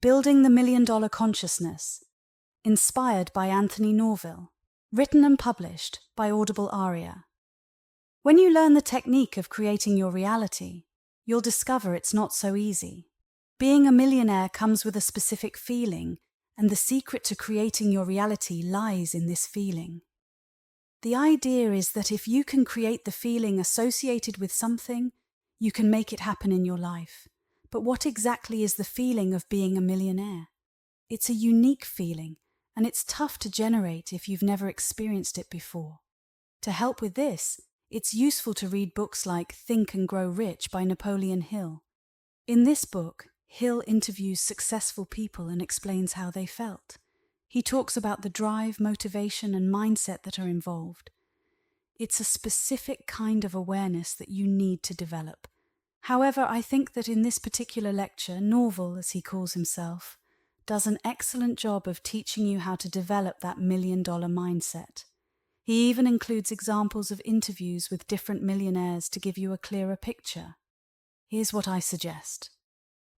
Building the Million Dollar Consciousness, inspired by Anthony Norville, written and published by Audible Aria. When you learn the technique of creating your reality, you'll discover it's not so easy. Being a millionaire comes with a specific feeling, and the secret to creating your reality lies in this feeling. The idea is that if you can create the feeling associated with something, you can make it happen in your life. But what exactly is the feeling of being a millionaire? It's a unique feeling, and it's tough to generate if you've never experienced it before. To help with this, it's useful to read books like Think and Grow Rich by Napoleon Hill. In this book, Hill interviews successful people and explains how they felt. He talks about the drive, motivation, and mindset that are involved. It's a specific kind of awareness that you need to develop. However, I think that in this particular lecture, Norville, as he calls himself, does an excellent job of teaching you how to develop that million-dollar mindset. He even includes examples of interviews with different millionaires to give you a clearer picture. Here's what I suggest.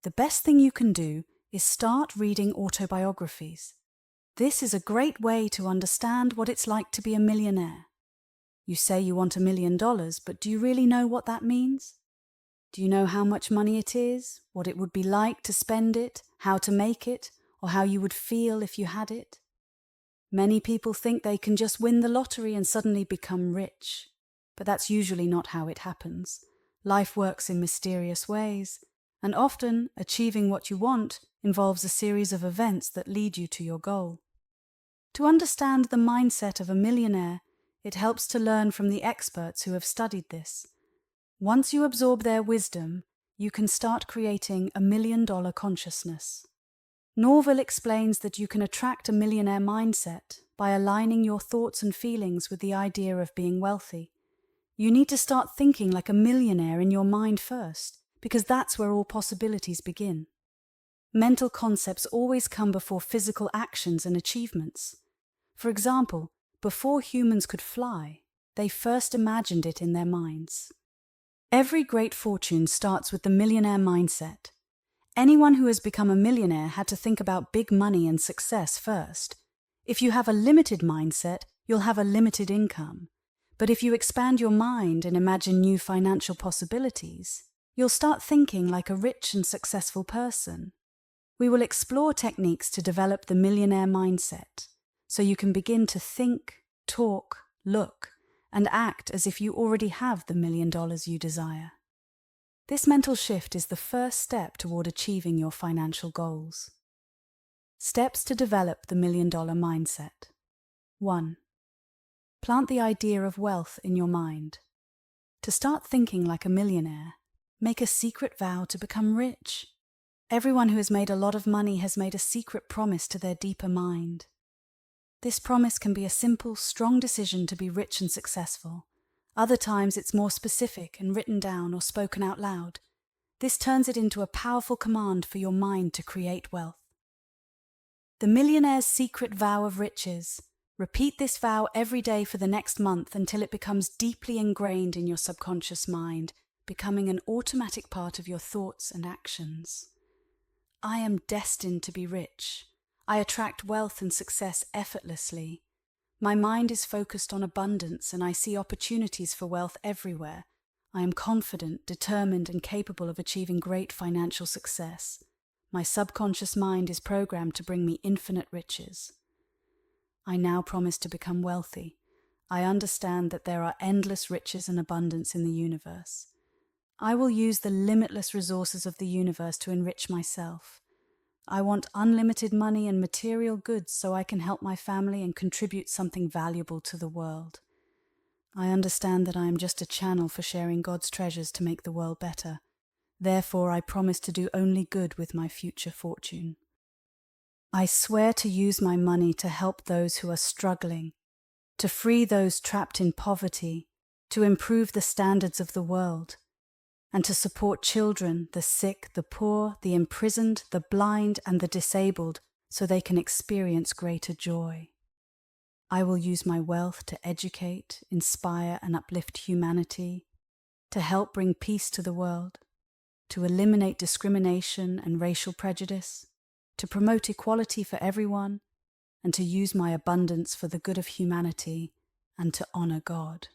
The best thing you can do is start reading autobiographies. This is a great way to understand what it's like to be a millionaire. You say you want $1 million, but do you really know what that means? Do you know how much money it is, what it would be like to spend it, how to make it, or how you would feel if you had it? Many people think they can just win the lottery and suddenly become rich, but that's usually not how it happens. Life works in mysterious ways, and often achieving what you want involves a series of events that lead you to your goal. To understand the mindset of a millionaire, it helps to learn from the experts who have studied this. Once you absorb their wisdom, you can start creating a million-dollar consciousness. Norville explains that you can attract a millionaire mindset by aligning your thoughts and feelings with the idea of being wealthy. You need to start thinking like a millionaire in your mind first, because that's where all possibilities begin. Mental concepts always come before physical actions and achievements. For example, before humans could fly, they first imagined it in their minds. Every great fortune starts with the millionaire mindset. Anyone who has become a millionaire had to think about big money and success first. If you have a limited mindset, you'll have a limited income. But if you expand your mind and imagine new financial possibilities, you'll start thinking like a rich and successful person. We will explore techniques to develop the millionaire mindset, so you can begin to think, talk, look, and act as if you already have the $1 million you desire. This mental shift is the first step toward achieving your financial goals. Steps to develop the $1 million mindset. 1. Plant the idea of wealth in your mind. To start thinking like a millionaire, make a secret vow to become rich. Everyone who has made a lot of money has made a secret promise to their deeper mind. This promise can be a simple, strong decision to be rich and successful. Other times it's more specific and written down or spoken out loud. This turns it into a powerful command for your mind to create wealth. The millionaire's secret vow of riches. Repeat this vow every day for the next month until it becomes deeply ingrained in your subconscious mind, becoming an automatic part of your thoughts and actions. I am destined to be rich. I attract wealth and success effortlessly. My mind is focused on abundance and I see opportunities for wealth everywhere. I am confident, determined, and capable of achieving great financial success. My subconscious mind is programmed to bring me infinite riches. I now promise to become wealthy. I understand that there are endless riches and abundance in the universe. I will use the limitless resources of the universe to enrich myself. I want unlimited money and material goods so I can help my family and contribute something valuable to the world. I understand that I am just a channel for sharing God's treasures to make the world better. Therefore, I promise to do only good with my future fortune. I swear to use my money to help those who are struggling, to free those trapped in poverty, to improve the standards of the world, and to support children, the sick, the poor, the imprisoned, the blind, and the disabled, so they can experience greater joy. I will use my wealth to educate, inspire, and uplift humanity, to help bring peace to the world, to eliminate discrimination and racial prejudice, to to promote equality for everyone, and to use my abundance for the good of humanity and to honor God.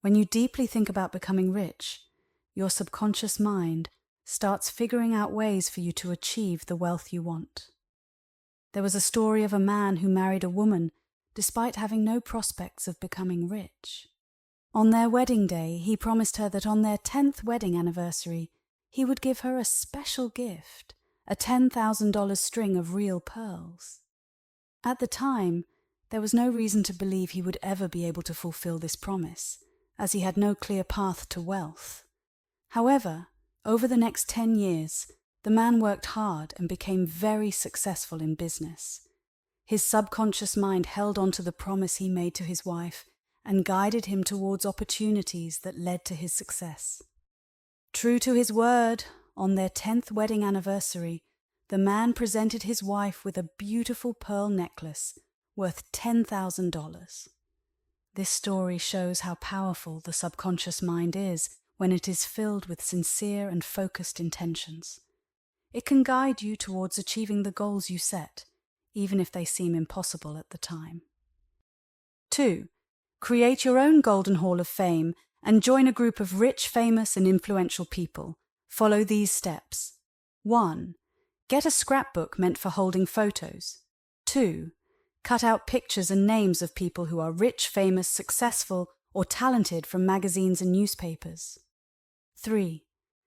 When you deeply think about becoming rich, your subconscious mind starts figuring out ways for you to achieve the wealth you want. There was a story of a man who married a woman despite having no prospects of becoming rich. On their wedding day, he promised her that on their 10th wedding anniversary, he would give her a special gift, a $10,000 string of real pearls. At the time, there was no reason to believe he would ever be able to fulfill this promise, as he had no clear path to wealth. However, over the next 10 years, the man worked hard and became very successful in business. His subconscious mind held on to the promise he made to his wife and guided him towards opportunities that led to his success. True to his word, on their 10th wedding anniversary, the man presented his wife with a beautiful pearl necklace worth $10,000. This story shows how powerful the subconscious mind is when it is filled with sincere and focused intentions. It can guide you towards achieving the goals you set, even if they seem impossible at the time. 2. Create your own Golden Hall of Fame and join a group of rich, famous, and influential people. Follow these steps. 1. Get a scrapbook meant for holding photos. 2. Cut out pictures and names of people who are rich, famous, successful, or talented from magazines and newspapers. 3.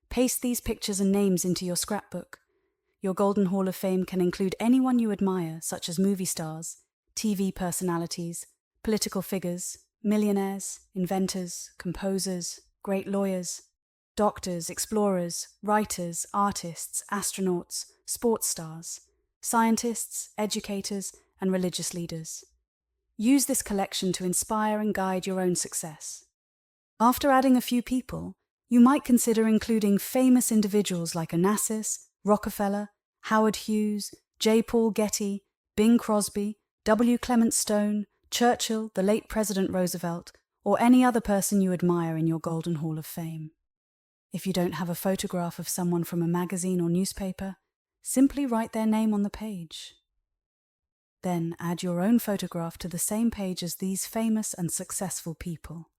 Paste these pictures and names into your scrapbook. Your Golden Hall of Fame can include anyone you admire, such as movie stars, TV personalities, political figures, millionaires, inventors, composers, great lawyers, doctors, explorers, writers, artists, astronauts, sports stars, scientists, educators, and religious leaders. Use this collection to inspire and guide your own success. After adding a few people, you might consider including famous individuals like Onassis, Rockefeller, Howard Hughes, J. Paul Getty, Bing Crosby, W. Clement Stone, Churchill, the late President Roosevelt, or any other person you admire in your Golden Hall of Fame. If you don't have a photograph of someone from a magazine or newspaper, simply write their name on the page. Then add your own photograph to the same page as these famous and successful people.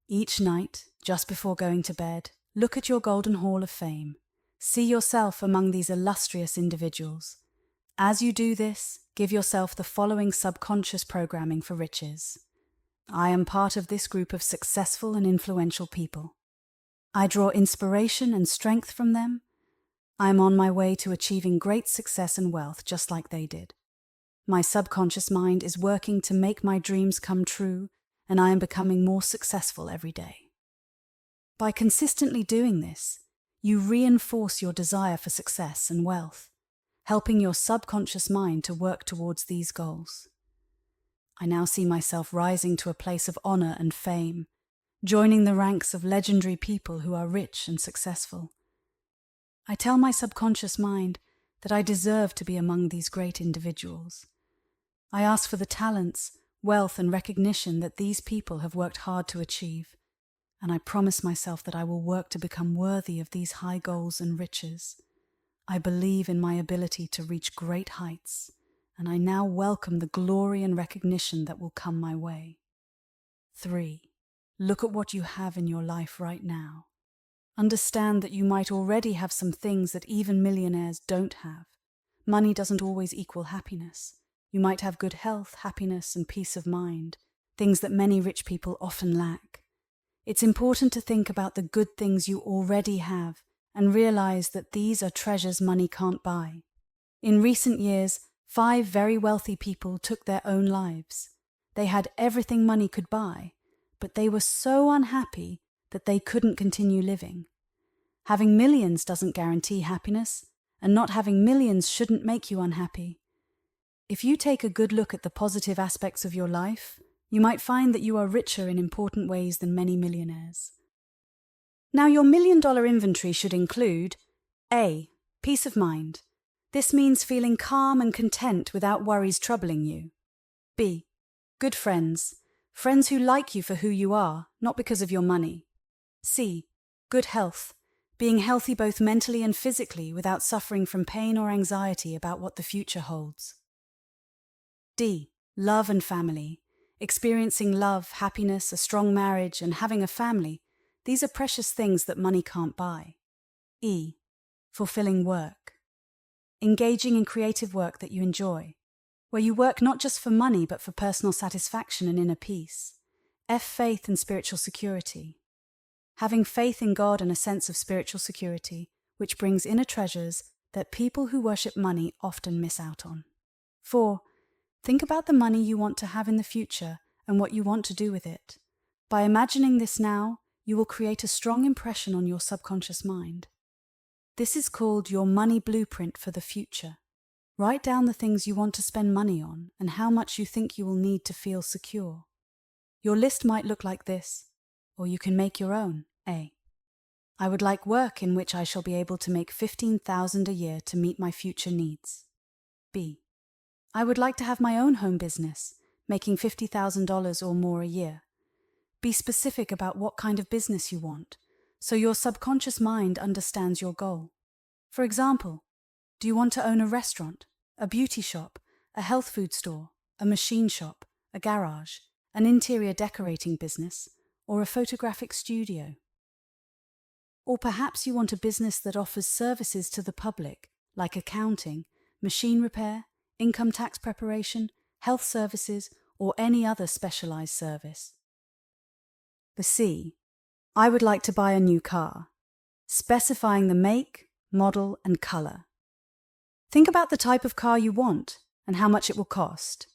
Each night, just before going to bed, look at your Golden Hall of Fame. See yourself among these illustrious individuals. As you do this, give yourself the following subconscious programming for riches. I am part of this group of successful and influential people. I draw inspiration and strength from them. I am on my way to achieving great success and wealth just like they did. My subconscious mind is working to make my dreams come true, and I am becoming more successful every day. By consistently doing this, you reinforce your desire for success and wealth, helping your subconscious mind to work towards these goals. I now see myself rising to a place of honor and fame, joining the ranks of legendary people who are rich and successful. I tell my subconscious mind that I deserve to be among these great individuals. I ask for the talents, wealth, and recognition that these people have worked hard to achieve, and I promise myself that I will work to become worthy of these high goals and riches. I believe in my ability to reach great heights, and I now welcome the glory and recognition that will come my way. 3. Look at what you have in your life right now. Understand that you might already have some things that even millionaires don't have. Money doesn't always equal happiness. You might have good health, happiness, and peace of mind, things that many rich people often lack. It's important to think about the good things you already have and realize that these are treasures money can't buy. In recent years, 5 very wealthy people took their own lives. They had everything money could buy, but they were so unhappy that they couldn't continue living. Having millions doesn't guarantee happiness, and not having millions shouldn't make you unhappy. If you take a good look at the positive aspects of your life, you might find that you are richer in important ways than many millionaires. Now, your $1 million inventory should include A. Peace of mind. This means feeling calm and content without worries troubling you. B. Good friends. Friends who like you for who you are, not because of your money. C. Good health. being healthy both mentally and physically without suffering from pain or anxiety about what the future holds. D. Love and family. Experiencing love, happiness, a strong marriage, and having a family, these are precious things that money can't buy. E. Fulfilling work. Engaging in creative work that you enjoy, where you work not just for money but for personal satisfaction and inner peace. F. Faith and spiritual security. Having faith in God and a sense of spiritual security, which brings inner treasures that people who worship money often miss out on. 4. Think about the money you want to have in the future and what you want to do with it. By imagining this now, you will create a strong impression on your subconscious mind. This is called your money blueprint for the future. Write down the things you want to spend money on and how much you think you will need to feel secure. Your list might look like this, or you can make your own. A. I would like work in which I shall be able to make $15,000 a year to meet my future needs. B. I would like to have my own home business, making $50,000 or more a year. Be specific about what kind of business you want, so your subconscious mind understands your goal. For example, do you want to own a restaurant, a beauty shop, a health food store, a machine shop, a garage, an interior decorating business, or a photographic studio? Or perhaps you want a business that offers services to the public, like accounting, machine repair, income tax preparation, health services, or any other specialized service. The C. I would like to buy a new car, specifying the make, model, and color. Think about the type of car you want and how much it will cost.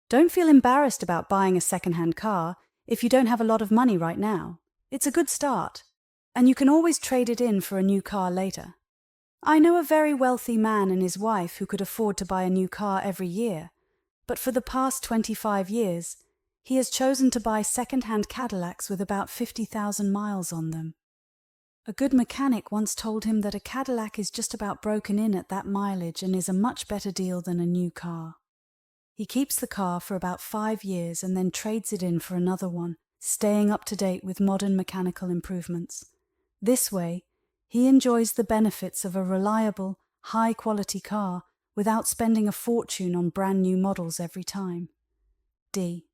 Don't feel embarrassed about buying a second-hand car if you don't have a lot of money right now. It's a good start, and you can always trade it in for a new car later. I know a very wealthy man and his wife who could afford to buy a new car every year, but for the past 25 years, he has chosen to buy second-hand Cadillacs with about 50,000 miles on them. A good mechanic once told him that a Cadillac is just about broken in at that mileage and is a much better deal than a new car. He keeps the car for about 5 years and then trades it in for another one, staying up to date with modern mechanical improvements. This way, he enjoys the benefits of a reliable, high-quality car without spending a fortune on brand new models every time. D.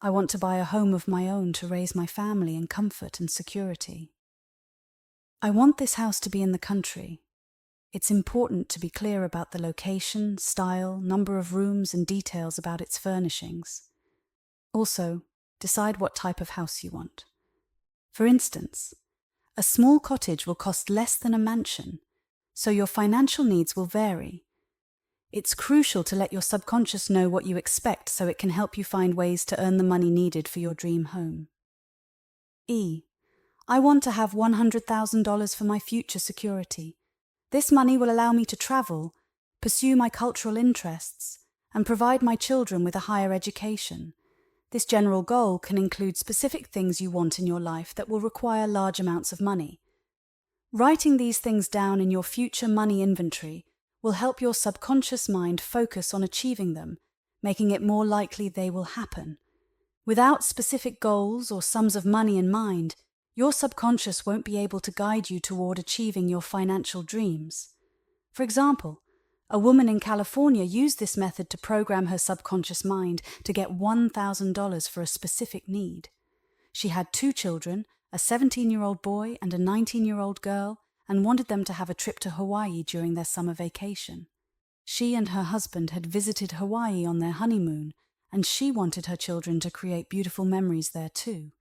I want to buy a home of my own to raise my family in comfort and security. I want this house to be in the country. It's important to be clear about the location, style, number of rooms, and details about its furnishings. Also, decide what type of house you want. For instance, a small cottage will cost less than a mansion, so your financial needs will vary. It's crucial to let your subconscious know what you expect so it can help you find ways to earn the money needed for your dream home. E. I want to have $100,000 for my future security. This money will allow me to travel, pursue my cultural interests, and provide my children with a higher education. This general goal can include specific things you want in your life that will require large amounts of money. Writing these things down in your future money inventory will help your subconscious mind focus on achieving them, making it more likely they will happen. Without specific goals or sums of money in mind, your subconscious won't be able to guide you toward achieving your financial dreams. For example, a woman in California used this method to program her subconscious mind to get $1,000 for a specific need. She had 2 children, a 17-year-old boy and a 19-year-old girl, and wanted them to have a trip to Hawaii during their summer vacation. She and her husband had visited Hawaii on their honeymoon, and she wanted her children to create beautiful memories there too.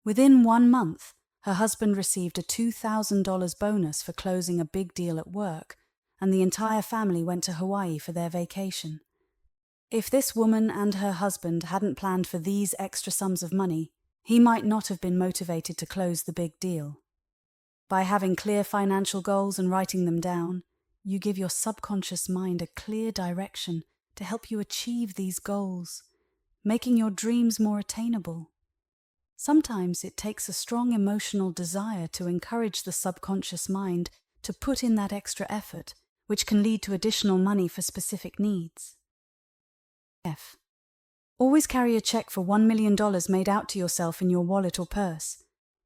Within 1 month, her husband received a $2,000 bonus for closing a big deal at work, and the entire family went to Hawaii for their vacation. If this woman and her husband hadn't planned for these extra sums of money, he might not have been motivated to close the big deal. By having clear financial goals and writing them down, you give your subconscious mind a clear direction to help you achieve these goals, making your dreams more attainable. Sometimes it takes a strong emotional desire to encourage the subconscious mind to put in that extra effort, which can lead to additional money for specific needs. F. Always carry a check for $1 million made out to yourself in your wallet or purse.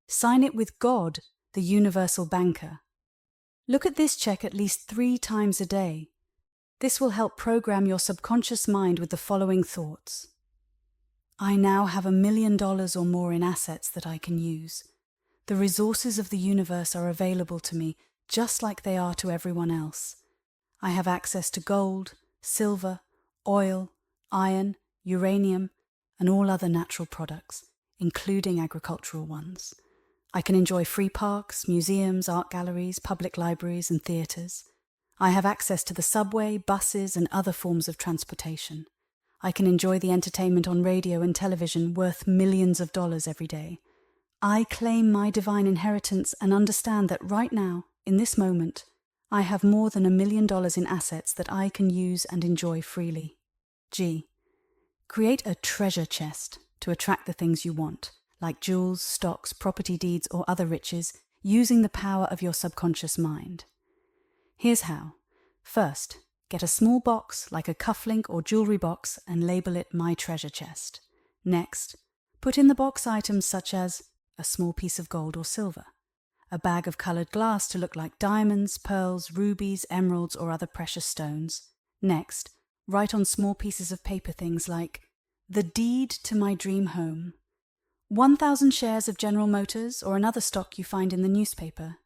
Sign it with God the universal banker. Look at this check at least 3 times a day. This will help program your subconscious mind with the following thoughts. I now have $1 million or more in assets that I can use. The resources of the universe are available to me just like they are to everyone else. I have access to gold, silver, oil, iron, uranium, and all other natural products, including agricultural ones. I can enjoy free parks, museums, art galleries, public libraries, and theatres. I have access to the subway, buses, and other forms of transportation. I can enjoy the entertainment on radio and television worth millions of dollars every day. I claim my divine inheritance and understand that right now, in this moment, I have more than $1 million in assets that I can use and enjoy freely. G. Create a treasure chest to attract the things you want, like jewels, stocks, property deeds, or other riches, using the power of your subconscious mind. Here's how. First, get a small box like a cufflink or jewelry box and label it My Treasure Chest. Next, put in the box items such as a small piece of gold or silver, a bag of colored glass to look like diamonds, pearls, rubies, emeralds, or other precious stones. Next, write on small pieces of paper things like the deed to my dream home, 1,000 shares of General Motors or another stock you find in the newspaper.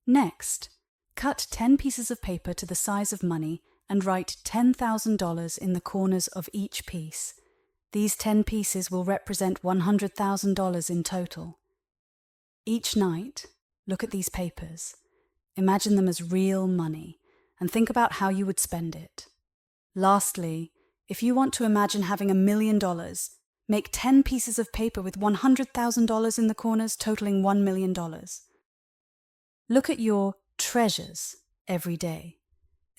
Next, cut 10 pieces of paper to the size of money and write $10,000 in the corners of each piece. These 10 pieces will represent $100,000 in total. Each night, look at these papers. Imagine them as real money and think about how you would spend it. Lastly, if you want to imagine having $1 million, make 10 pieces of paper with $100,000 in the corners totaling $1 million. Look at your treasures every day,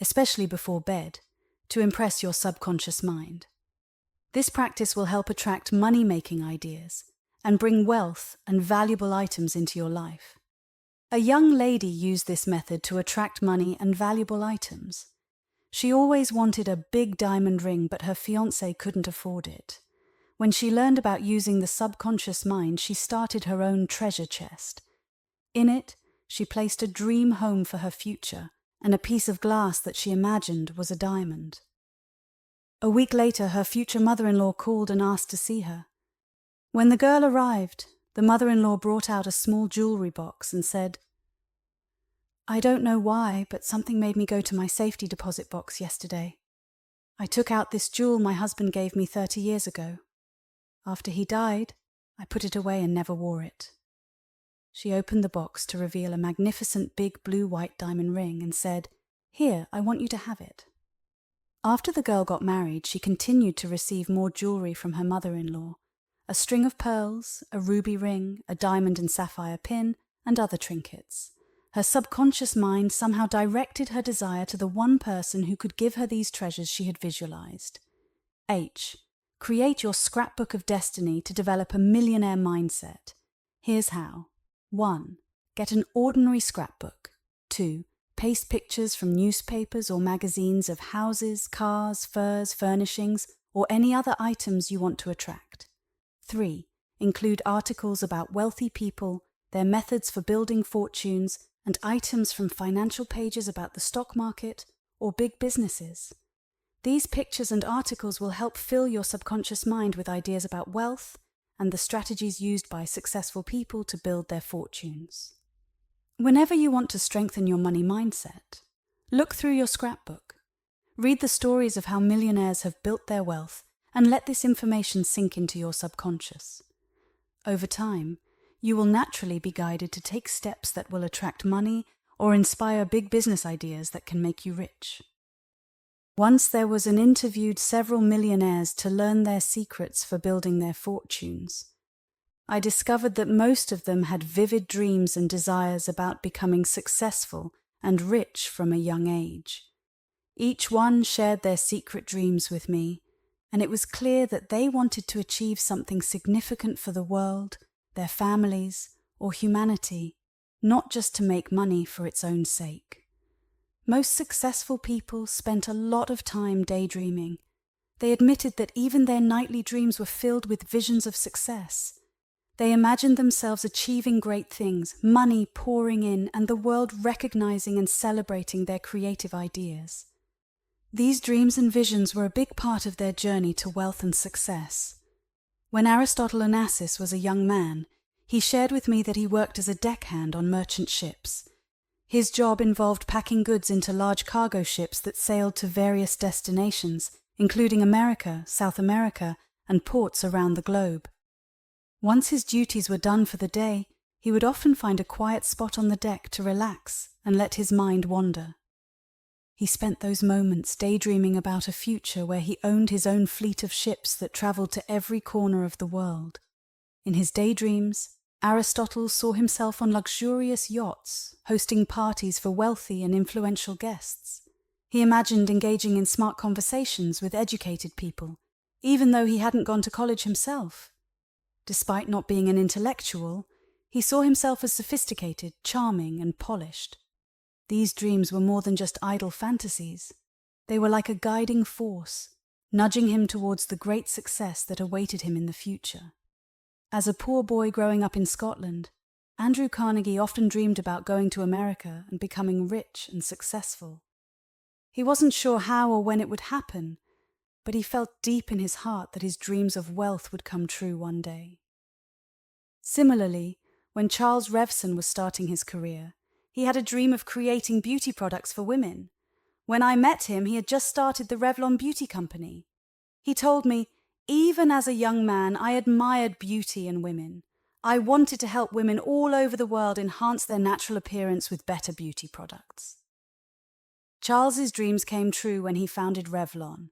especially before bed, to impress your subconscious mind. This practice will help attract money-making ideas and bring wealth and valuable items into your life. A young lady used this method to attract money and valuable items. She always wanted a big diamond ring, but her fiancé couldn't afford it. When she learned about using the subconscious mind, she started her own treasure chest. In it, she placed a dream home for her future and a piece of glass that she imagined was a diamond. A week later, her future mother-in-law called and asked to see her. When the girl arrived, the mother-in-law brought out a small jewelry box and said, I don't know why, but something made me go to my safety deposit box yesterday. I took out this jewel my husband gave me 30 years ago. After he died, I put it away and never wore it. She opened the box to reveal a magnificent big blue-white diamond ring and said, Here, I want you to have it. After the girl got married, she continued to receive more jewelry from her mother-in-law, a string of pearls, a ruby ring, a diamond and sapphire pin, and other trinkets. Her subconscious mind somehow directed her desire to the one person who could give her these treasures she had visualized. H. Create your scrapbook of destiny to develop a millionaire mindset. Here's how. 1. Get an ordinary scrapbook. 2. Paste pictures from newspapers or magazines of houses, cars, furs, furnishings, or any other items you want to attract. 3. Include articles about wealthy people, their methods for building fortunes, and items from financial pages about the stock market or big businesses. These pictures and articles will help fill your subconscious mind with ideas about wealth and the strategies used by successful people to build their fortunes. Whenever you want to strengthen your money mindset, look through your scrapbook. Read the stories of how millionaires have built their wealth and let this information sink into your subconscious. Over time, you will naturally be guided to take steps that will attract money or inspire big business ideas that can make you rich. Once there was an interviewed several millionaires to learn their secrets for building their fortunes. I discovered that most of them had vivid dreams and desires about becoming successful and rich from a young age. Each one shared their secret dreams with me, and it was clear that they wanted to achieve something significant for the world, their families, or humanity, not just to make money for its own sake. Most successful people spent a lot of time daydreaming. They admitted that even their nightly dreams were filled with visions of success. They imagined themselves achieving great things, money pouring in, and the world recognizing and celebrating their creative ideas. These dreams and visions were a big part of their journey to wealth and success. When Aristotle Onassis was a young man, he shared with me that he worked as a deckhand on merchant ships. His job involved packing goods into large cargo ships that sailed to various destinations, including America, South America, and ports around the globe. Once his duties were done for the day, he would often find a quiet spot on the deck to relax and let his mind wander. He spent those moments daydreaming about a future where he owned his own fleet of ships that traveled to every corner of the world. In his daydreams, Aristotle saw himself on luxurious yachts, hosting parties for wealthy and influential guests. He imagined engaging in smart conversations with educated people, even though he hadn't gone to college himself. Despite not being an intellectual, he saw himself as sophisticated, charming, and polished. These dreams were more than just idle fantasies. They were like a guiding force, nudging him towards the great success that awaited him in the future. As a poor boy growing up in Scotland, Andrew Carnegie often dreamed about going to America and becoming rich and successful. He wasn't sure how or when it would happen, but he felt deep in his heart that his dreams of wealth would come true one day. Similarly, when Charles Revson was starting his career, he had a dream of creating beauty products for women. When I met him, he had just started the Revlon Beauty Company. He told me, "Even as a young man, I admired beauty in women. I wanted to help women all over the world enhance their natural appearance with better beauty products." Charles's dreams came true when he founded Revlon,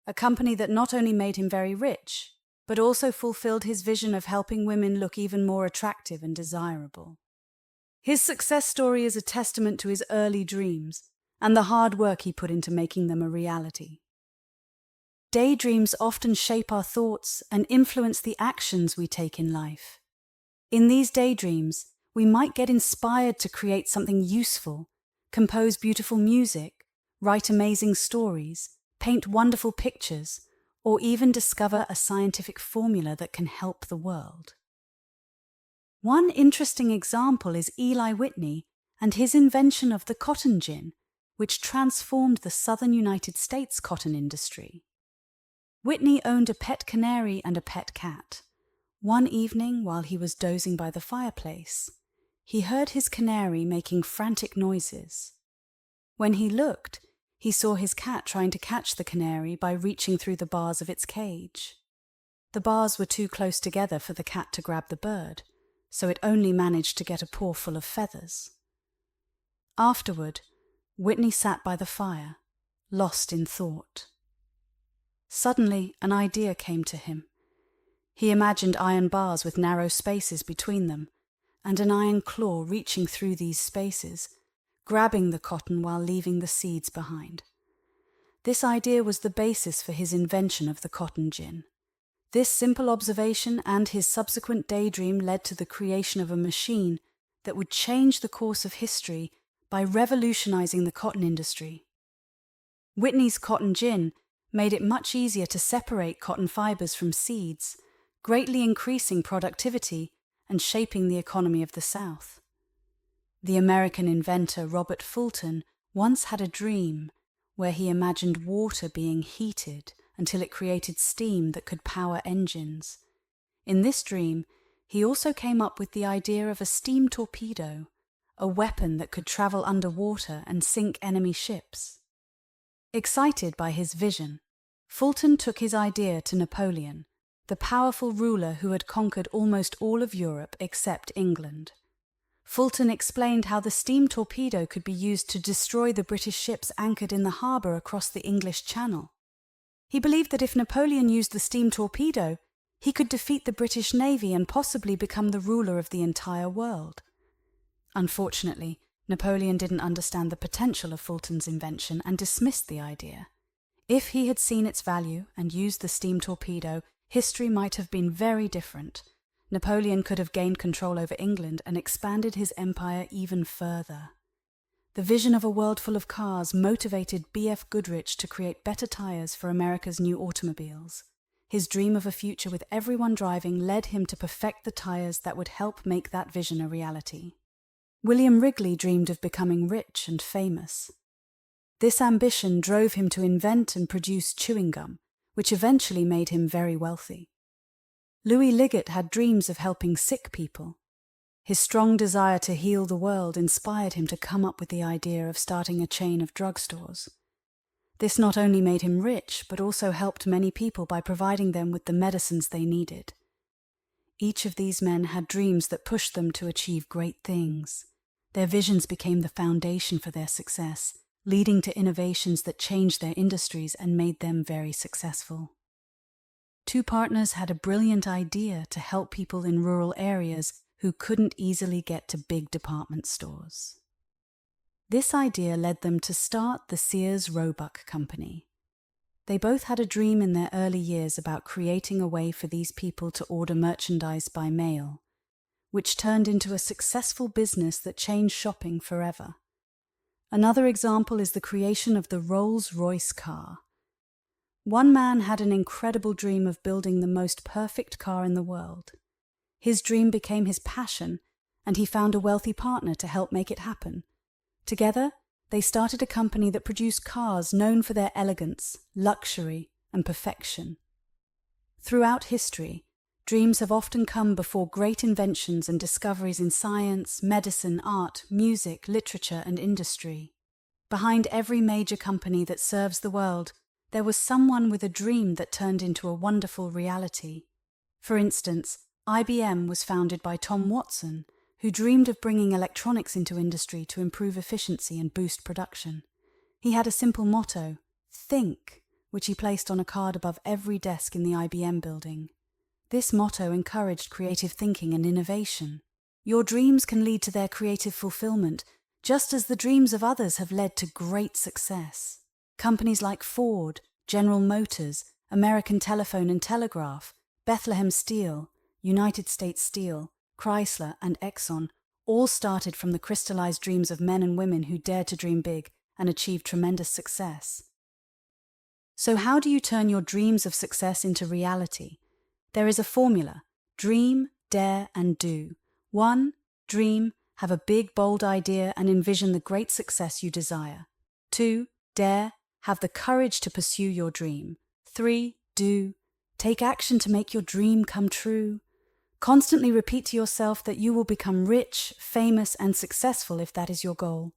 a company that not only made him very rich, but also fulfilled his vision of helping women look even more attractive and desirable. His success story is a testament to his early dreams and the hard work he put into making them a reality. Daydreams often shape our thoughts and influence the actions we take in life. In these daydreams, we might get inspired to create something useful, compose beautiful music, write amazing stories, paint wonderful pictures, or even discover a scientific formula that can help the world. One interesting example is Eli Whitney and his invention of the cotton gin, which transformed the southern United States cotton industry. Whitney owned a pet canary and a pet cat. One evening, while he was dozing by the fireplace, he heard his canary making frantic noises. When he looked, he saw his cat trying to catch the canary by reaching through the bars of its cage. The bars were too close together for the cat to grab the bird, so it only managed to get a paw full of feathers. Afterward, Whitney sat by the fire, lost in thought. Suddenly, an idea came to him. He imagined iron bars with narrow spaces between them, and an iron claw reaching through these spaces, grabbing the cotton while leaving the seeds behind. This idea was the basis for his invention of the cotton gin. This simple observation and his subsequent daydream led to the creation of a machine that would change the course of history by revolutionizing the cotton industry. Whitney's cotton gin made it much easier to separate cotton fibers from seeds, greatly increasing productivity and shaping the economy of the South. The American inventor Robert Fulton once had a dream where he imagined water being heated until it created steam that could power engines. In this dream, he also came up with the idea of a steam torpedo, a weapon that could travel underwater and sink enemy ships. Excited by his vision, Fulton took his idea to Napoleon, the powerful ruler who had conquered almost all of Europe except England. Fulton explained how the steam torpedo could be used to destroy the British ships anchored in the harbour across the English Channel. He believed that if Napoleon used the steam torpedo, he could defeat the British Navy and possibly become the ruler of the entire world. Unfortunately, Napoleon didn't understand the potential of Fulton's invention and dismissed the idea. If he had seen its value and used the steam torpedo, history might have been very different. Napoleon could have gained control over England and expanded his empire even further. The vision of a world full of cars motivated B.F. Goodrich to create better tires for America's new automobiles. his dream of a future with everyone driving led him to perfect the tires that would help make that vision a reality. William Wrigley dreamed of becoming rich and famous. This ambition drove him to invent and produce chewing gum, which eventually made him very wealthy. Louis Liggett had dreams of helping sick people. His strong desire to heal the world inspired him to come up with the idea of starting a chain of drugstores. This not only made him rich, but also helped many people by providing them with the medicines they needed. Each of these men had dreams that pushed them to achieve great things. Their visions became the foundation for their success, leading to innovations that changed their industries and made them very successful. Two partners had a brilliant idea to help people in rural areas who couldn't easily get to big department stores. This idea led them to start the Sears Roebuck Company. They both had a dream in their early years about creating a way for these people to order merchandise by mail, which turned into a successful business that changed shopping forever. Another example is the creation of the Rolls-Royce car. One man had an incredible dream of building the most perfect car in the world. His dream became his passion, and he found a wealthy partner to help make it happen. Together, they started a company that produced cars known for their elegance, luxury, and perfection. Throughout history, dreams have often come before great inventions and discoveries in science, medicine, art, music, literature, and industry. Behind every major company that serves the world, there was someone with a dream that turned into a wonderful reality. For instance, IBM was founded by Tom Watson, who dreamed of bringing electronics into industry to improve efficiency and boost production. He had a simple motto, "Think," which he placed on a card above every desk in the IBM building. This motto encouraged creative thinking and innovation. Your dreams can lead to their creative fulfillment, just as the dreams of others have led to great success. Companies like Ford, General Motors, American Telephone and Telegraph, Bethlehem Steel, United States Steel, Chrysler, and Exxon all started from the crystallized dreams of men and women who dared to dream big and achieve tremendous success. So how do you turn your dreams of success into reality? There is a formula: dream, dare, and do. 1. Dream, have a big, bold idea and envision the great success you desire. 2. Dare, have the courage to pursue your dream. 3. Do, take action to make your dream come true. Constantly repeat to yourself that you will become rich, famous, and successful if that is your goal.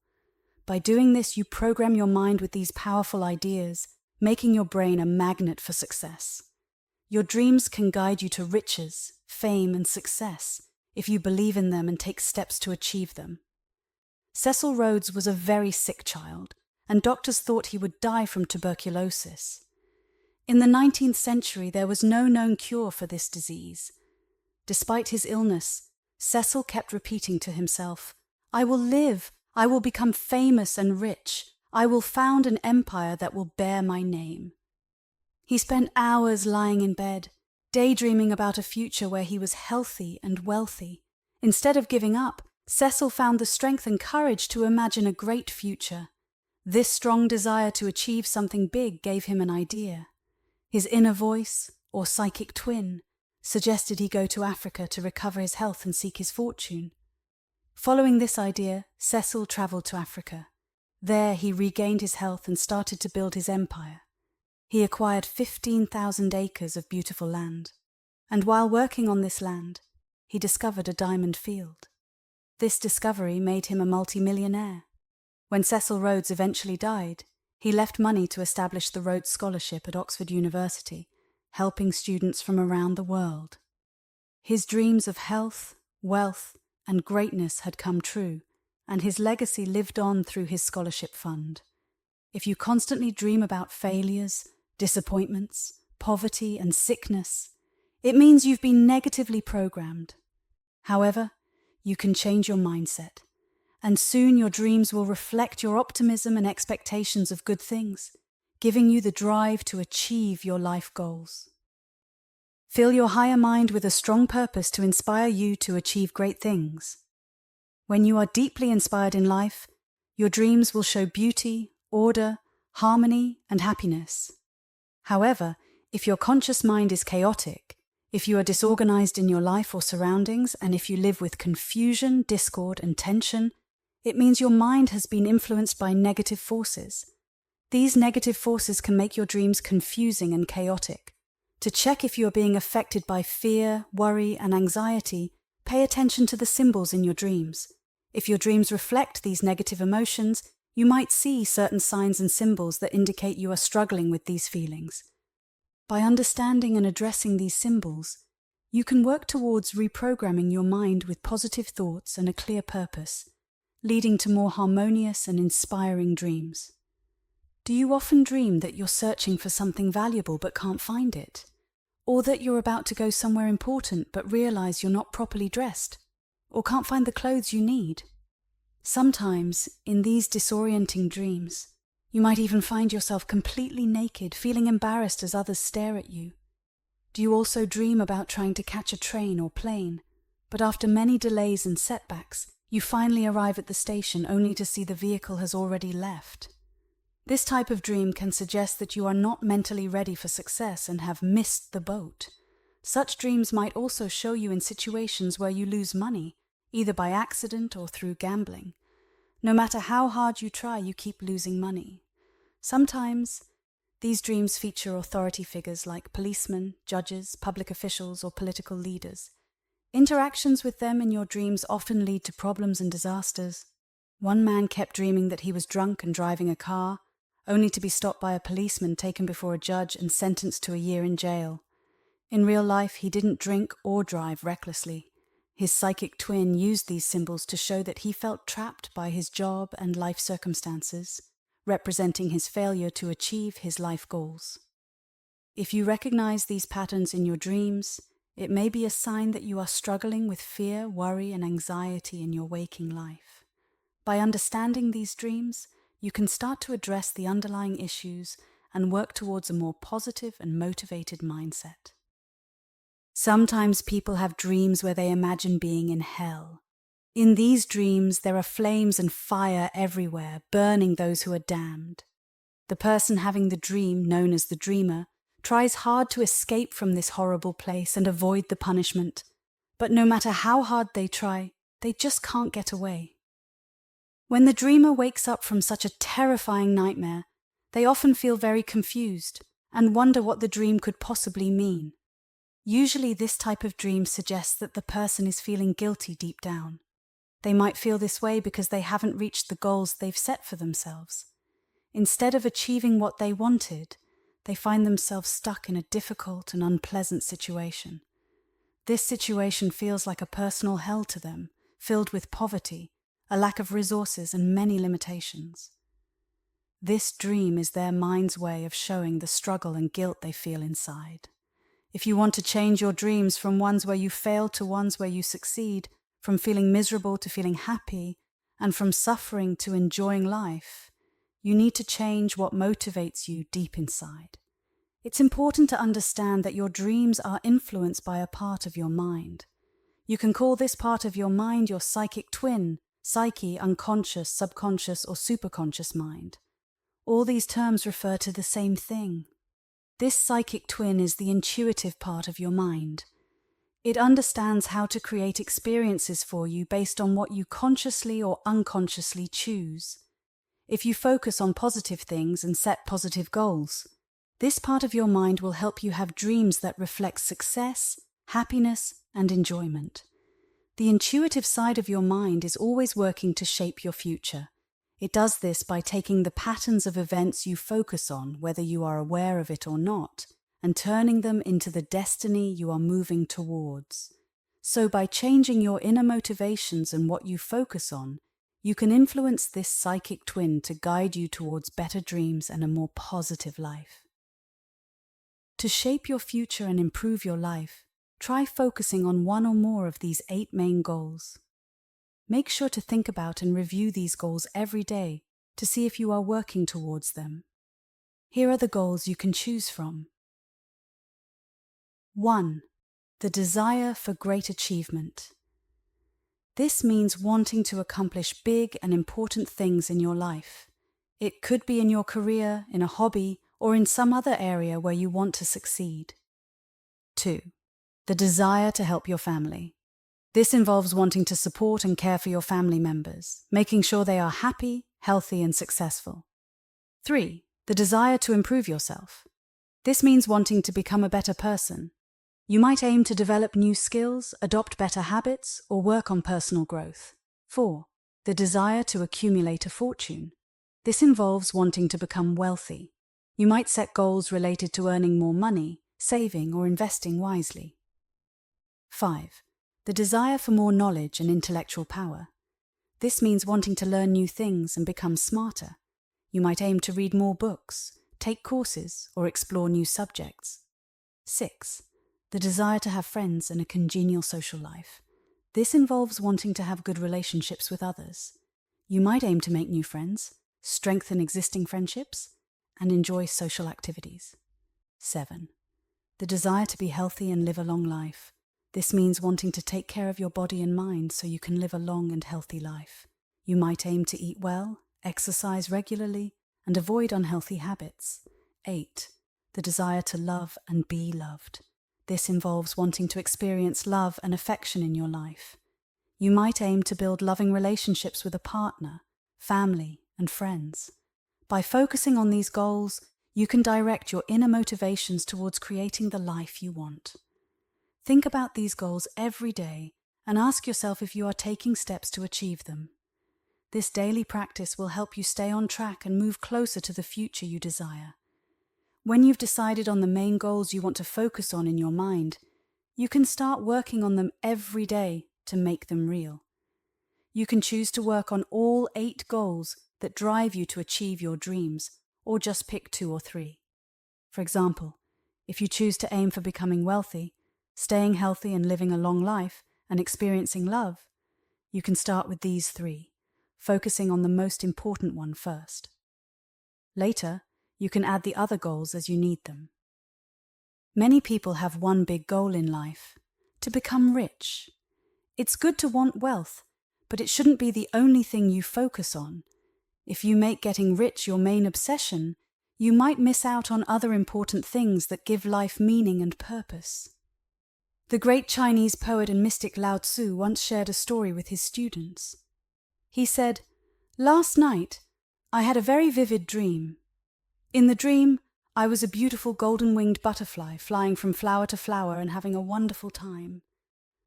By doing this, you program your mind with these powerful ideas, making your brain a magnet for success. Your dreams can guide you to riches, fame, and success if you believe in them and take steps to achieve them. Cecil Rhodes was a very sick child, and doctors thought he would die from tuberculosis. In the 19th century, there was no known cure for this disease. Despite his illness, Cecil kept repeating to himself, "I will live, I will become famous and rich, I will found an empire that will bear my name." He spent hours lying in bed, daydreaming about a future where he was healthy and wealthy. Instead of giving up, Cecil found the strength and courage to imagine a great future. This strong desire to achieve something big gave him an idea. His inner voice, or psychic twin, suggested he go to Africa to recover his health and seek his fortune. Following this idea, Cecil travelled to Africa. There he regained his health and started to build his empire. He acquired 15,000 acres of beautiful land, and while working on this land, he discovered a diamond field. This discovery made him a multimillionaire. When Cecil Rhodes eventually died, he left money to establish the Rhodes Scholarship at Oxford University, helping students from around the world. His dreams of health, wealth, and greatness had come true, and his legacy lived on through his scholarship fund. If you constantly dream about failures, disappointments, poverty, and sickness, it means you've been negatively programmed. However, you can change your mindset, and soon your dreams will reflect your optimism and expectations of good things, giving you the drive to achieve your life goals. Fill your higher mind with a strong purpose to inspire you to achieve great things. When you are deeply inspired in life, your dreams will show beauty, order, harmony, and happiness. However, If your conscious mind is chaotic, if you are disorganized in your life or surroundings, and if you live with confusion, discord, and tension, it means your mind has been influenced by negative forces. These negative forces can make your dreams confusing and chaotic. To check if you are being affected by fear, worry, and anxiety, pay attention to the symbols in your dreams. If your dreams reflect these negative emotions, you might see certain signs and symbols that indicate you are struggling with these feelings. By understanding and addressing these symbols, you can work towards reprogramming your mind with positive thoughts and a clear purpose, leading to more harmonious and inspiring dreams. Do you often dream that you're searching for something valuable but can't find it? Or that you're about to go somewhere important but realize you're not properly dressed? Or can't find the clothes you need? Sometimes, in these disorienting dreams, you might even find yourself completely naked, feeling embarrassed as others stare at you. Do you also dream about trying to catch a train or plane, but after many delays and setbacks, you finally arrive at the station only to see the vehicle has already left? This type of dream can suggest that you are not mentally ready for success and have missed the boat. Such dreams might also show you in situations where you lose money, either by accident or through gambling. No matter how hard you try, you keep losing money. Sometimes, these dreams feature authority figures like policemen, judges, public officials, or political leaders. Interactions with them in your dreams often lead to problems and disasters. One man kept dreaming that he was drunk and driving a car, only to be stopped by a policeman, taken before a judge, and sentenced to a year in jail. In real life, he didn't drink or drive recklessly. His psychic twin used these symbols to show that he felt trapped by his job and life circumstances, representing his failure to achieve his life goals. If you recognize these patterns in your dreams, it may be a sign that you are struggling with fear, worry, and anxiety in your waking life. By understanding these dreams, you can start to address the underlying issues and work towards a more positive and motivated mindset. Sometimes people have dreams where they imagine being in hell. In these dreams, there are flames and fire everywhere, burning those who are damned. The person having the dream, known as the dreamer, tries hard to escape from this horrible place and avoid the punishment. But no matter how hard they try, they just can't get away. When the dreamer wakes up from such a terrifying nightmare, they often feel very confused and wonder what the dream could possibly mean. Usually this type of dream suggests that the person is feeling guilty deep down. They might feel this way because they haven't reached the goals they've set for themselves. Instead of achieving what they wanted, they find themselves stuck in a difficult and unpleasant situation. This situation feels like a personal hell to them, filled with poverty, a lack of resources, and many limitations. This dream is their mind's way of showing the struggle and guilt they feel inside. If you want to change your dreams from ones where you fail to ones where you succeed, from feeling miserable to feeling happy, and from suffering to enjoying life, you need to change what motivates you deep inside. It's important to understand that your dreams are influenced by a part of your mind. You can call this part of your mind your psychic twin, psyche, unconscious, subconscious, or superconscious mind. All these terms refer to the same thing. This psychic twin is the intuitive part of your mind. It understands how to create experiences for you based on what you consciously or unconsciously choose. If you focus on positive things and set positive goals, this part of your mind will help you have dreams that reflect success, happiness, and enjoyment. The intuitive side of your mind is always working to shape your future. It does this by taking the patterns of events you focus on, whether you are aware of it or not, and turning them into the destiny you are moving towards. So by changing your inner motivations and what you focus on, you can influence this psychic twin to guide you towards better dreams and a more positive life. To shape your future and improve your life, try focusing on one or more of these 8 main goals. Make sure to think about and review these goals every day to see if you are working towards them. Here are the goals you can choose from. 1. The desire for great achievement. This means wanting to accomplish big and important things in your life. It could be in your career, in a hobby, or in some other area where you want to succeed. 2. The desire to help your family. This involves wanting to support and care for your family members, making sure they are happy, healthy, and successful. 3. The desire to improve yourself. This means wanting to become a better person. You might aim to develop new skills, adopt better habits, or work on personal growth. 4. The desire to accumulate a fortune. This involves wanting to become wealthy. You might set goals related to earning more money, saving, or investing wisely. 5. The desire for more knowledge and intellectual power. This means wanting to learn new things and become smarter. You might aim to read more books, take courses, or explore new subjects. 6. The desire to have friends and a congenial social life. This involves wanting to have good relationships with others. You might aim to make new friends, strengthen existing friendships, and enjoy social activities. 7. The desire to be healthy and live a long life. This means wanting to take care of your body and mind so you can live a long and healthy life. You might aim to eat well, exercise regularly, and avoid unhealthy habits. 8. The desire to love and be loved. This involves wanting to experience love and affection in your life. You might aim to build loving relationships with a partner, family, and friends. By focusing on these goals, you can direct your inner motivations towards creating the life you want. Think about these goals every day and ask yourself if you are taking steps to achieve them. This daily practice will help you stay on track and move closer to the future you desire. When you've decided on the main goals you want to focus on in your mind, you can start working on them every day to make them real. You can choose to work on all 8 goals that drive you to achieve your dreams, or just pick 2 or 3. For example, if you choose to aim for becoming wealthy, staying healthy and living a long life, and experiencing love, you can start with these 3, focusing on the most important one first. Later, you can add the other goals as you need them. Many people have one big goal in life: to become rich. It's good to want wealth, but it shouldn't be the only thing you focus on. If you make getting rich your main obsession, you might miss out on other important things that give life meaning and purpose. The great Chinese poet and mystic Lao Tzu once shared a story with his students. He said, "Last night, I had a very vivid dream. In the dream, I was a beautiful golden-winged butterfly flying from flower to flower and having a wonderful time.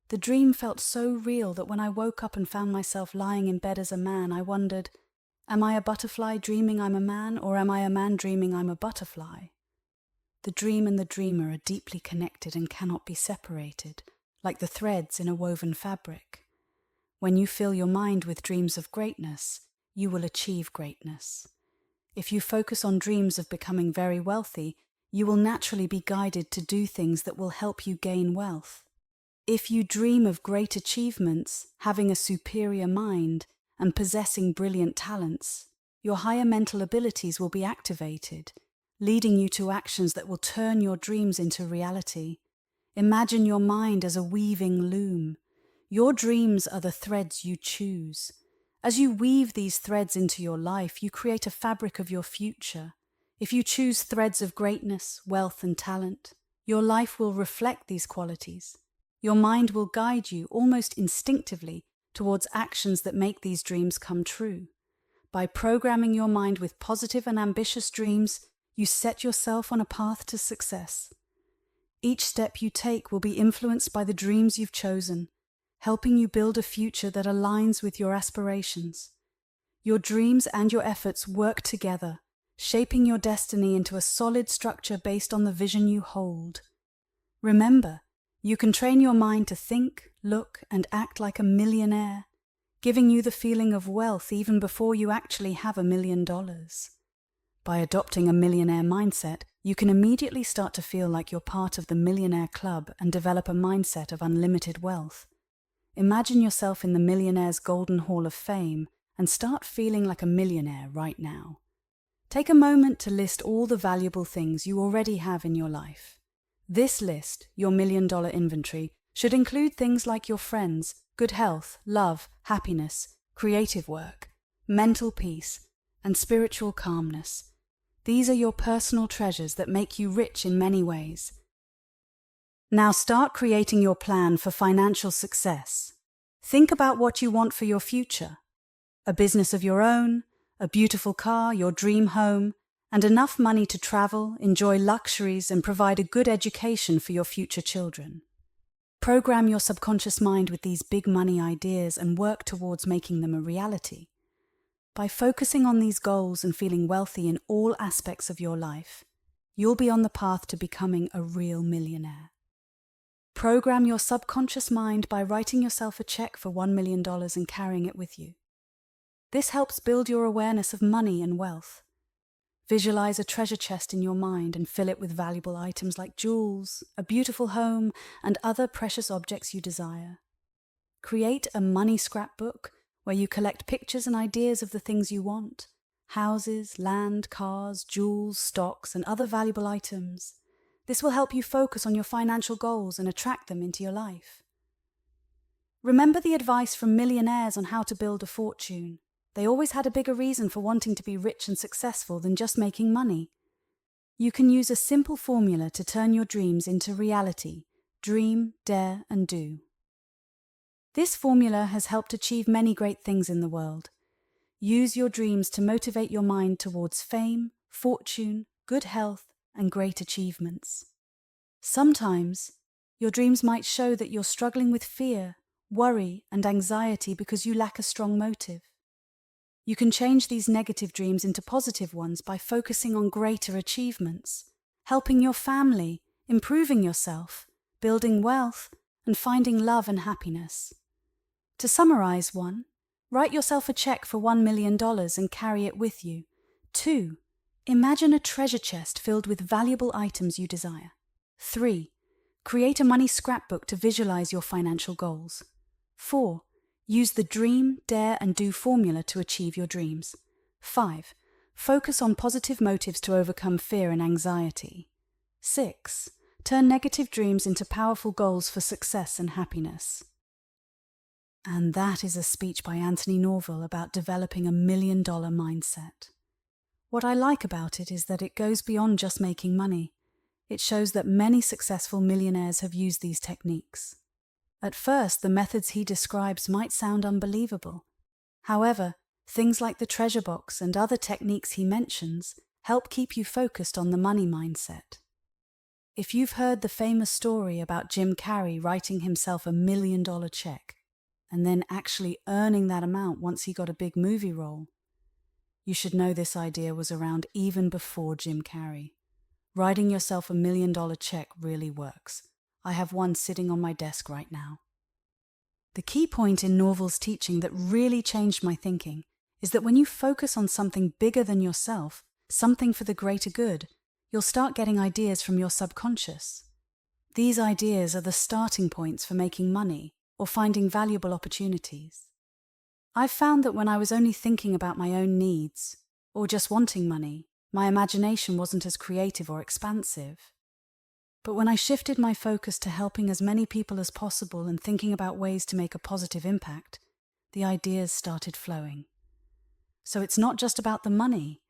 The dream felt so real that when I woke up and found myself lying in bed as a man, I wondered, am I a butterfly dreaming I'm a man, or am I a man dreaming I'm a butterfly? The dream and the dreamer are deeply connected and cannot be separated, like the threads in a woven fabric. When you fill your mind with dreams of greatness, you will achieve greatness. If you focus on dreams of becoming very wealthy, you will naturally be guided to do things that will help you gain wealth. If you dream of great achievements, having a superior mind, and possessing brilliant talents, your higher mental abilities will be activated, leading you to actions that will turn your dreams into reality. Imagine your mind as a weaving loom. Your dreams are the threads you choose. As you weave these threads into your life, you create a fabric of your future. If you choose threads of greatness, wealth, and talent, your life will reflect these qualities. Your mind will guide you almost instinctively towards actions that make these dreams come true. By programming your mind with positive and ambitious dreams, you set yourself on a path to success. Each step you take will be influenced by the dreams you've chosen, helping you build a future that aligns with your aspirations. Your dreams and your efforts work together, shaping your destiny into a solid structure based on the vision you hold. Remember, you can train your mind to think, look, and act like a millionaire, giving you the feeling of wealth even before you actually have $1 million. By adopting a millionaire mindset, you can immediately start to feel like you're part of the millionaire club and develop a mindset of unlimited wealth. Imagine yourself in the Millionaire's Golden Hall of Fame and start feeling like a millionaire right now. Take a moment to list all the valuable things you already have in your life. This list, your $1 million inventory, should include things like your friends, good health, love, happiness, creative work, mental peace, and spiritual calmness. These are your personal treasures that make you rich in many ways. Now start creating your plan for financial success. Think about what you want for your future. A business of your own, a beautiful car, your dream home, and enough money to travel, enjoy luxuries, and provide a good education for your future children. Program your subconscious mind with these big money ideas and work towards making them a reality. By focusing on these goals and feeling wealthy in all aspects of your life, you'll be on the path to becoming a real millionaire. Program your subconscious mind by writing yourself a check for $1 million and carrying it with you. This helps build your awareness of money and wealth. Visualize a treasure chest in your mind and fill it with valuable items like jewels, a beautiful home, and other precious objects you desire. Create a money scrapbook where you collect pictures and ideas of the things you want: houses, land, cars, jewels, stocks, and other valuable items. This will help you focus on your financial goals and attract them into your life. Remember the advice from millionaires on how to build a fortune. They always had a bigger reason for wanting to be rich and successful than just making money. You can use a simple formula to turn your dreams into reality: dream, dare, and do. This formula has helped achieve many great things in the world. Use your dreams to motivate your mind towards fame, fortune, good health, and great achievements. Sometimes, your dreams might show that you're struggling with fear, worry, and anxiety because you lack a strong motive. You can change these negative dreams into positive ones by focusing on greater achievements, helping your family, improving yourself, building wealth, and finding love and happiness. To summarize: 1. Write yourself a check for $1 million and carry it with you. 2. Imagine a treasure chest filled with valuable items you desire. 3. Create a money scrapbook to visualize your financial goals. 4. Use the dream, dare, and do formula to achieve your dreams. 5. Focus on positive motives to overcome fear and anxiety. 6. Turn negative dreams into powerful goals for success and happiness. And that is a speech by Anthony Norville about developing a $1 million mindset. What I like about it is that it goes beyond just making money. It shows that many successful millionaires have used these techniques. At first, the methods he describes might sound unbelievable. However, things like the treasure box and other techniques he mentions help keep you focused on the money mindset. If you've heard the famous story about Jim Carrey writing himself a $1 million check and then actually earning that amount once he got a big movie role, you should know this idea was around even before Jim Carrey. Writing yourself a $1 million check really works. I have one sitting on my desk right now. The key point in Norville's teaching that really changed my thinking is that when you focus on something bigger than yourself, something for the greater good, you'll start getting ideas from your subconscious. These ideas are the starting points for making money or finding valuable opportunities. I've found that when I was only thinking about my own needs or just wanting money, my imagination wasn't as creative or expansive. But when I shifted my focus to helping as many people as possible and thinking about ways to make a positive impact, the ideas started flowing. So it's not just about the money,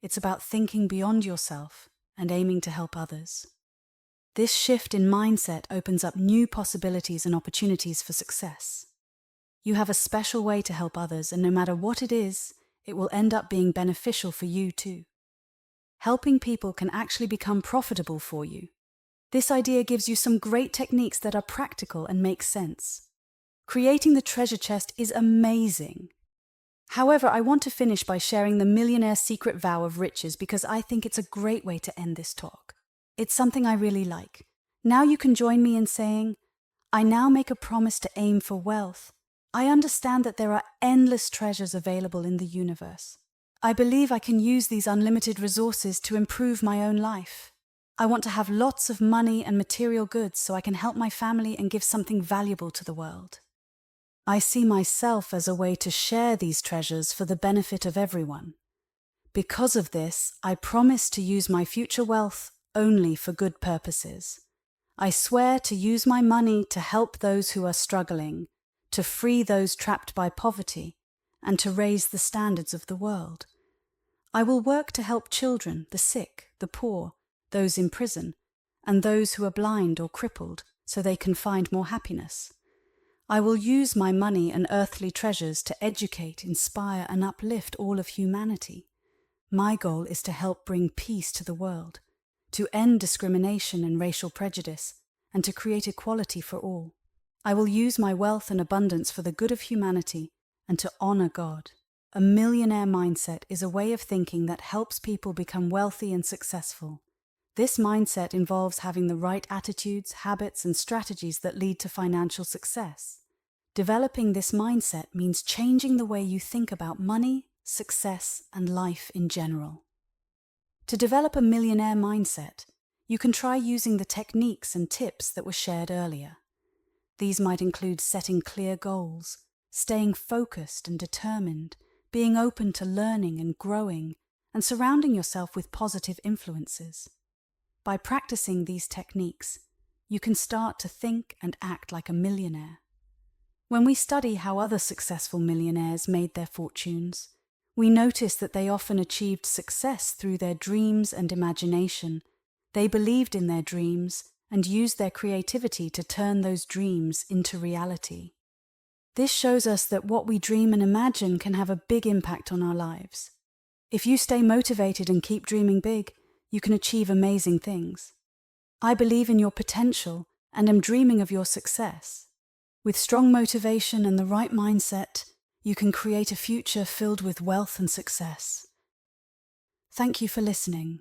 it's about thinking beyond yourself and aiming to help others. This shift in mindset opens up new possibilities and opportunities for success. You have a special way to help others, and no matter what it is, it will end up being beneficial for you too. Helping people can actually become profitable for you. This idea gives you some great techniques that are practical and make sense. Creating the treasure chest is amazing. However, I want to finish by sharing the millionaire secret vow of riches because I think it's a great way to end this talk. It's something I really like. Now you can join me in saying, I now make a promise to aim for wealth. I understand that there are endless treasures available in the universe. I believe I can use these unlimited resources to improve my own life. I want to have lots of money and material goods so I can help my family and give something valuable to the world. I see myself as a way to share these treasures for the benefit of everyone. Because of this, I promise to use my future wealth only for good purposes. I swear to use my money to help those who are struggling, to free those trapped by poverty, and to raise the standards of the world. I will work to help children, the sick, the poor, those in prison, and those who are blind or crippled so they can find more happiness. I will use my money and earthly treasures to educate, inspire, and uplift all of humanity. My goal is to help bring peace to the world, to end discrimination and racial prejudice, and to create equality for all. I will use my wealth and abundance for the good of humanity and to honor God. A millionaire mindset is a way of thinking that helps people become wealthy and successful. This mindset involves having the right attitudes, habits, and strategies that lead to financial success. Developing this mindset means changing the way you think about money, success, and life in general. To develop a millionaire mindset, you can try using the techniques and tips that were shared earlier. These might include setting clear goals, staying focused and determined, being open to learning and growing, and surrounding yourself with positive influences. By practicing these techniques, you can start to think and act like a millionaire. When we study how other successful millionaires made their fortunes, we notice that they often achieved success through their dreams and imagination. They believed in their dreams and used their creativity to turn those dreams into reality. This shows us that what we dream and imagine can have a big impact on our lives. If you stay motivated and keep dreaming big, you can achieve amazing things. I believe in your potential and am dreaming of your success. With strong motivation and the right mindset, you can create a future filled with wealth and success. Thank you for listening.